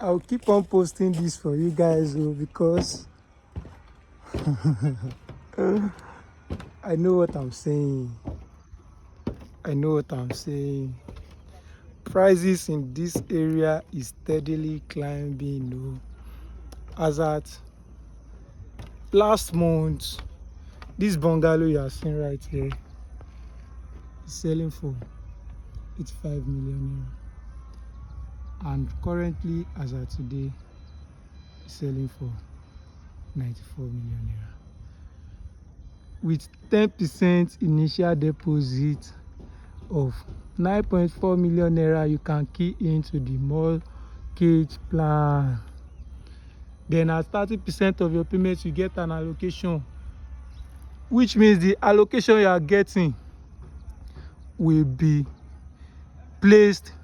I'll keep on posting this for you guys because I know what I'm saying. I know what I'm saying. Prices in this area is steadily climbing. As at last month, this bungalow you are seeing right here is selling for 85 million naira, and currently, as at today, it's selling for 94 million naira. With 10% initial deposit of 9.4 million naira, you can key into the mortgage plan. Then at 30% of your payments, you get an allocation, which means the allocation you are getting will be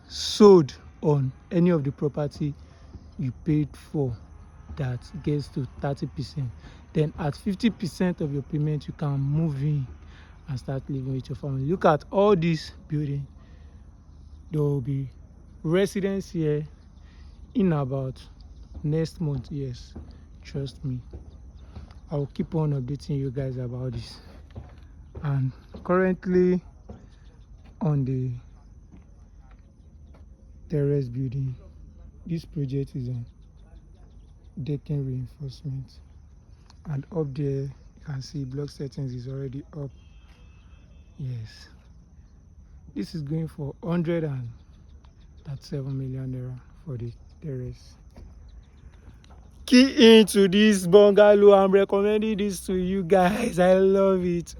sold on any of the property you paid for that gets to 30%. Then at 50% of your payment, you can move in and start living with your family. Look at all this building. There will be residents here in about next month. Yes, trust me. I will keep on updating you guys about this. And currently on the Terrace building, this project is on decking reinforcement, and up there you can see block settings is already up. Yes, this is going for 137 million naira for the Terrace. Key into this bungalow. I'm recommending this to you guys. I love it.